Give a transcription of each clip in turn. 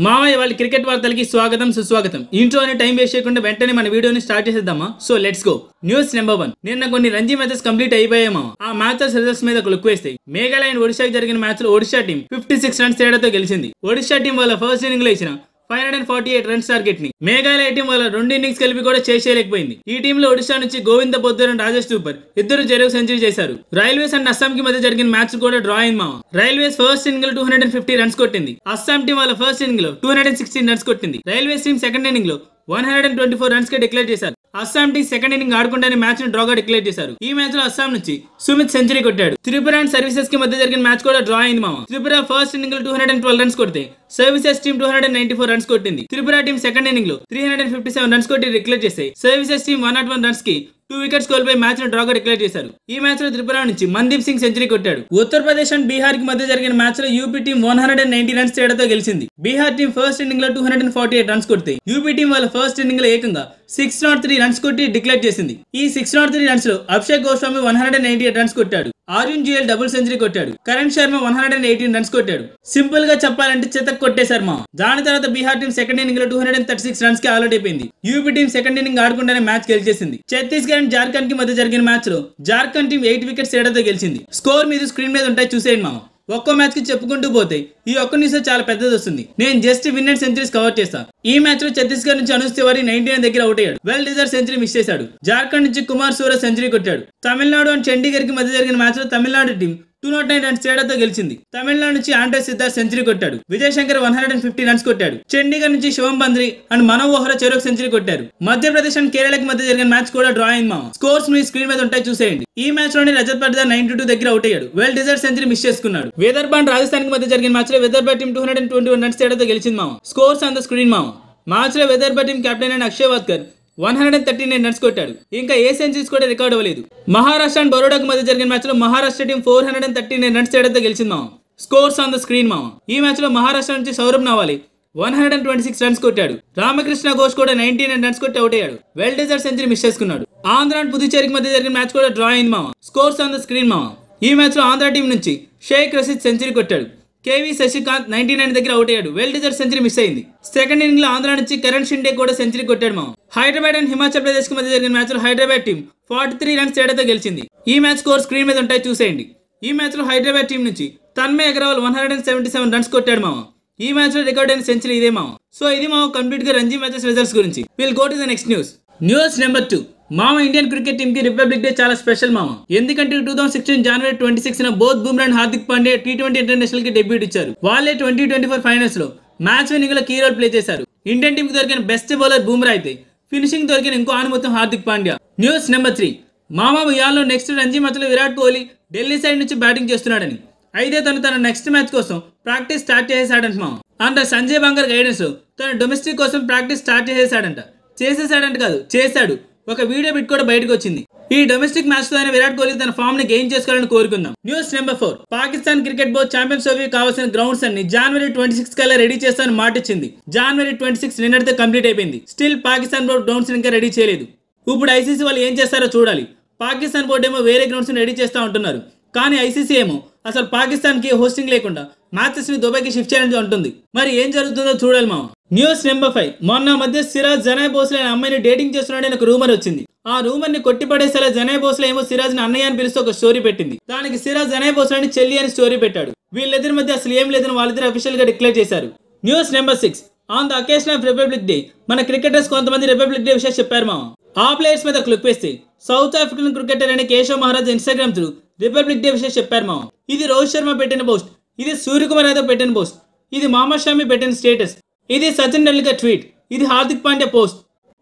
మామయ్య వాళ్ళ క్రికెట్ వార్తలకి స్వాగతం సుస్వాగతం. ఇంట్రో అనే టైం వేస్ట్ చేయకుండా వెంటనే మన వీడియోని స్టార్ట్ చేసేద్దామా? So let's go. News number 1. నిన్న కొన్ని రంజీ మ్యాచెస్ కంప్లీట్ అయిపోయామా? ఆ మ్యాచెస్ రిజల్ట్స్ మీద ఒక లుక్ వేస్తే మేఘాలయ అండ్ ఒడిశాకి జరిగిన మ్యాచ్ లో ఒడిశా టీం 56 రన్స్ తేడాతో గెలిచింది. ఒడిశా టీం వాళ్ళ ఫస్ట్ ఇన్నింగ్ లో ఇచ్చిన 548 రన్స్ టార్గెట్ ని మేఘాలయ టీం వాళ్ళ 2 ఇన్నింగ్స్ కలిపి కూడా చేసేయలేకపోయింది. ఈ టీమ్ లో ఒడిశా నుంచి గోవింద పొద్దర్ అండ్ రాజేష్ సూపర్ ఇద్దరు చెరువు సెంచరీ చేశారు. రైల్వేస్ అండ్ అస్సాం కి మధ్య జరిగిన మ్యాచ్ కూడా డ్రా అయింది మామ. రైల్వేస్ ఫస్ట్ ఇన్నింగ్ లో 250 రన్స్ కొట్టింది. అస్సాం టీం వాళ్ళ ఫస్ట్ ఇన్నింగ్ లో 216 రన్స్ కొట్టింది. రైల్వేస్ టీం సెకండ్ ఇన్నింగ్ లో 124 రన్స్ కి డిక్లేర్ చేశారు. అస్సాం టీం సెకండ్ ఇన్నింగ్ ఆడుకుంటానే మ్యాచ్ ని డ్రాగా డిక్లేర్ చేశారు. ఈ మ్యాచ్ లో అస్సాం నుంచి సుమిత్ సెంచరీ కొట్టాడు. త్రిపుర అండ్ సర్వీసెస్ కి మధ్య జరిగిన మ్యాచ్ కూడా డ్రా అయింది మామ. త్రిపుర ఫస్ట్ ఇన్నింగ్ లో 212 రన్స్ కొడితే సర్వీసెస్ టీం 294 రన్స్ కొట్టింది. త్రిపుర టీం సెకండ్ ఇన్నింగ్ లో 357 రన్స్ కొట్టి డిక్లేర్ చేశాయి. సర్వీసెస్ టీం 101 రన్స్ కి 2 వికెట్స్ కోల్పోయి మ్యాచ్ ను డ్రాగా డిక్లేర్ చేశారు. ఈ మ్యాచ్ లో త్రిపుర నుంచి మందీప్ సింగ్ సెంచరీ కొట్టాడు. ఉత్తరప్రదేశ్ అండ్ బీహార్ కి మధ్య జరిగిన మ్యాచ్ లో యూపీ టీం 190 రన్స్ తేడాతో గెలిచింది. బీహార్ టీం ఫస్ట్ ఇన్నింగ్ లో 248 రన్స్ కొడితే యూపీ టీం వాళ్ళ ఫస్ట్ ఇన్నింగ్ లో ఏకంగా 603 రన్స్ కొట్టి డిక్లేర్ చేసింది. ఈ 603 రన్స్ లో అభిషేక్ గోస్వామి 198 రన్స్ కొట్టాడు. ఆర్యున్ జిఎల్ డబుల్ సెంచరీ కొట్టాడు. కరణ్ శర్మ 118 రన్స్ కొట్టాడు. సింపుల్ గా చెప్పాలంటే చితక్ కొట్టేశారు మా. దాని తర్వాత బీహార్ టీం సెకండ్ ఇన్నింగ్ లో 236 రన్స్ కి ఆల్అౌట్ అయిపోయింది. యూపీ టీం సెకండ్ ఇన్నింగ్ ఆడుకుంటానే మ్యాచ్ గెలిచేసింది. ఛత్తీస్గఢ్ అండ్ జార్ఖండ్ కి మధ్య జరిగిన మ్యాచ్ లో జార్ఖండ్ టీం 8 వికెట్స్ తేడాతో గెలిచింది. స్కోర్ మీద స్క్రీన్ మీద ఉంటాయి చూసేయండి మామ. ఒక్కో మ్యాచ్ కి చెప్పుకుంటూ పోతే ఈ ఒక్క న్యూస్ చాలా పెద్దది వస్తుంది. నేను just win and centuries cover చేస్తాను. ఈ మ్యాచ్ లో ఛత్తీస్గఢ్ నుంచి అనుస్ తివారీ 99 దగ్గర అవుట్ అయ్యాడు. వెల్ డిజర్వ్ సెంచరీ మిస్ చేశాడు. జార్ఖండ్ నుంచి కుమార్ సూరజ్ సెంచరీ కొట్టాడు. తమిళనాడు అండ్ చండీగఢ్ కి మధ్య జరిగిన మ్యాచ్ లో తమిళనాడు టీం 209 రన్స్ తేడాతో గెలిచింది. తమిళనాడు నుంచి ఆండ్రే సిద్ధార్థ్ సెంచరీ కొట్టాడు. విజయ్ శంకర్ 150 రన్స్ కొట్టాడు. చండీగఢ్ నుంచి శివం బంద్రి అండ్ మనవ్ వోహ్రా చెరొక సెంచరీ కొట్టారు. మధ్యప్రదేశ్ అండ్ కేరళకి మధ్య జరిగిన మ్యాచ్ కూడా డ్రా అయింది మామ. స్కోర్స్ మీ స్క్రీన్ మీద ఉంటాయి చూసేయండి. ఈ మ్యాచ్ లోని రజత్ పటిదార్ 92 దగ్గర అవుట్ అయ్యాడు. వెల్ డిజర్వ్ సెంచరీ మిస్ చేసుకున్నాడు. విదర్భ అండ్ రాజస్థాన్ కి మధ్య జరిగిన మ్యాచ్ లో విదర్భ టీం 221 రన్స్ తేడాతో గెలిచింది మామ. స్కోర్స్ ఆన్ ద స్క్రీన్ మామ. మ్యాచ్ లో విదర్భ టీం కెప్టెన్ అయిన అక్షయ్ వాద్కర్ 139 రన్స్ కొట్టాడు. ఇంకా ఏ సెంచరీస్ కూడా రికార్డ్ అవ్వలేదు. మహారాష్ట్ర అండ్ బరోడాకు మధ్య జరిగిన మ్యాచ్ లో మహారాష్ట్ర టీం 439 రన్స్ తేడాతో గెలిచింది మామ. స్కోర్స్ ఆన్ ద స్క్రీన్ మామ. ఈ మ్యాచ్ లో మహారాష్ట్ర నుంచి సౌరభ్ నవాలి 126 రన్స్ కొట్టాడు. రామకృష్ణ ఘోష్ కూడా 99 రన్స్ కొట్టి అవుట్ అయ్యాడు. వెల్ డిజర్వ్ సెంచరీ మిస్ చేసుకున్నాడు. ఆంధ్ర అండ్ పుదుచ్చేరికి మధ్య జరిగిన మ్యాచ్ కూడా డ్రా అయింది మామ. స్కోర్స్ ఆన్ ద స్క్రీన్ మామ. ఈ మ్యాచ్ లో ఆంధ్ర టీం నుంచి షేక్ రషీద్ సెంచరీ కొట్టాడు. కేవీ శశికాంత్ 99 దగ్గర అవుట్ అయ్యాడు. వెల్ డిజర్వ్ సెంచరీ మిస్ అయింది. సెకండ్ ఇన్నింగ్ లో ఆంధ్ర నుంచి కరణ్ షిండే కూడా సెంచరీ కొట్టాడు మామ. హైదరాబాద్ అండ్ హిమాచల్ ప్రదేశ్ కి మధ్య జరిగిన మ్యాచ్ లో హైదరాబాద్ టీం 43 రన్స్ తేడాతో గెలిచింది. ఈ మ్యాచ్ స్కోర్ స్క్రీన్ మీద ఉంటాయి చూసేయండి. ఈ మ్యాచ్ లో హైదరాబాద్ టీం నుంచి తన్మయ్ అగర్వాల్ 177 రన్స్ కొట్టాడు మామ. ఈ మ్యాచ్ లో రికార్డ్ అయిన సెంచరీ ఇదే మామ. సో ఇది మామ కంప్లీట్ గా రంజీ మ్యాచెస్ రిజల్ట్స్ గురించి. Will go to the next news. News number 2. మామ ఇండియన్ క్రికెట్ టీమ్ కి రిపబ్లిక్ డే చాలా స్పెషల్ మామ. ఎందుకంటే 2016 జనవరి 26 both Bumrah and Hardik Pandya T20 international కి డెబ్యూట్ ఇచ్చారు. వాళ్ళే 2024 ఫైనల్స్ లో మ్యాచ్ విన్నింగ్ లో కీ రోల్ ప్లే చేశారు. ఇండియన్ టీమ్ కి దొరికిన బెస్ట్ బౌలర్ బుమ్రా అయితే ఫినిషింగ్ దొరికిన ఇంకో ఆనుమతం హార్దిక్ పాండ్యా. News number 3. మామ ఇయాల్లో నెక్స్ట్ రంజీ మ్యాచ్ లో విరాట్ కోహ్లీ ఢిల్లీ సైడ్ నుంచి బ్యాటింగ్ చేస్తున్నాడని, అయితే తన నెక్స్ట్ మ్యాచ్ కోసం ప్రాక్టీస్ స్టార్ట్ చేసేసాడంట మామ. అండ్ సంజయ్ బంగర్ గైడెన్స్ లో తన డొమెస్టిక్ కోసం ప్రాక్టీస్ స్టార్ట్ చేసేసాడంట కాదు చేశాడు. ఒక వీడియో బిట్ కూడా బయటకు వచ్చింది. ఈ డొమెస్టిక్ మ్యాచ్ తో విరాట్ కోహ్లీ తన ఫామ్ ని గెయిన్ చేసుకోవాలని కోరుకుందాం. News number 4. Pakistan cricket board champions trophy కావాల్సిన గ్రౌండ్స్ అన్ని జనవరి 26 కల్లా రెడీ చేస్తానని మాట ఇచ్చింది. జనవరి 26 నిన్నటితో కంప్లీట్ అయిపోయింది. స్టిల్ పాకిస్తాన్ బోర్డు గ్రౌండ్స్ ఇంకా రెడీ చేయలేదు. ఇప్పుడు ఐసీసీ వాళ్ళు ఏం చేస్తారో చూడాలి. పాకిస్తాన్ బోర్డు ఏమో వేరే గ్రౌండ్స్ రెడీ చేస్తా ఉంటున్నారు. కానీ ఐసీసీ ఏమో అసలు పాకిస్తాన్ కి హోస్టింగ్ లేకుండా మ్యాచెస్ ని దుబాయ్కి షిఫ్ట్ చేయాలని ఉంటుంది. మరి ఏం జరుగుతుందో చూడాలి మామ. News number 5. మొన్న మధ్య సిరాజ్ జనాయ్ భోస్లే అనే అమ్మాయిని డేటింగ్ చేస్తున్నాడని ఒక రూమర్ వచ్చింది. ఆ రూమర్ ని కొట్టిపడేసేలా జనాయ్ భోస్లే ఏమో సిరాజ్ ని అన్నయ్య అని పిలుస్తూ ఒక స్టోరీ పెట్టింది. దానికి సిరాజ్ జనాయ్ భోస్లేని చెల్లి అని స్టోరీ పెట్టాడు. వీళ్ళిద్దరి మధ్య అసలు ఏం లేదని వాళ్ళిద్దరు అఫీషియల్ గా డిక్లేర్ చేశారు. News number 6. On the occasion of republic day మన క్రికెటర్స్ కొంతమంది రిపబ్లిక్ డే విషయాలు చెప్పారు మామ. ఆ ప్లేయర్స్ మీద క్లిక్ వేస్తే సౌత్ ఆఫ్రికన్ క్రికెటర్ అయిన Keshav Maharaj Instagram through republic day విషయాలు చెప్పారు మామ. ఇది రోహిత్ శర్మ పెట్టిన పోస్ట్, ఇది సూర్యకుమార్ యాదవ్ పెట్టిన పోస్ట్, ఇది మహమ్మద్ షమి పెట్టిన స్టేటస్, ఇది సచిన్ టెండూల్కర్ ట్వీట్, ఇది హార్దిక్ పాండ్యా పోస్ట్.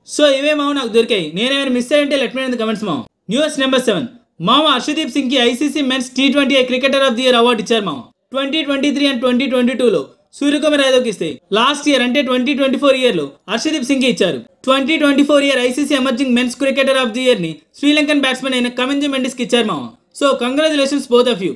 సో ఇవే మామ నాకు దొరికాయి. నేనేమైనా మిస్ అయ్యంటే let me know in the comments మామ. News number 7. మామ హర్షదీప్ సింగ్ కి ICC men's T20 cricketer of the year award ఇచ్చారు మామ. 2023 అండ్ 2022 లో సూర్యకుమార్ యాదవ్ కి ఇస్తే లాస్ట్ ఇయర్ అంటే 2024 ఇయర్ లో హర్షదీప్ సింగ్ కి ఇచ్చారు. 2024 year ICC emerging men's cricketer of the year ని శ్రీలంకన్ బ్యాట్స్మెన్ అయిన కమింజు మెండిస్ కి ఇచ్చారు మామ. So congratulations both of you.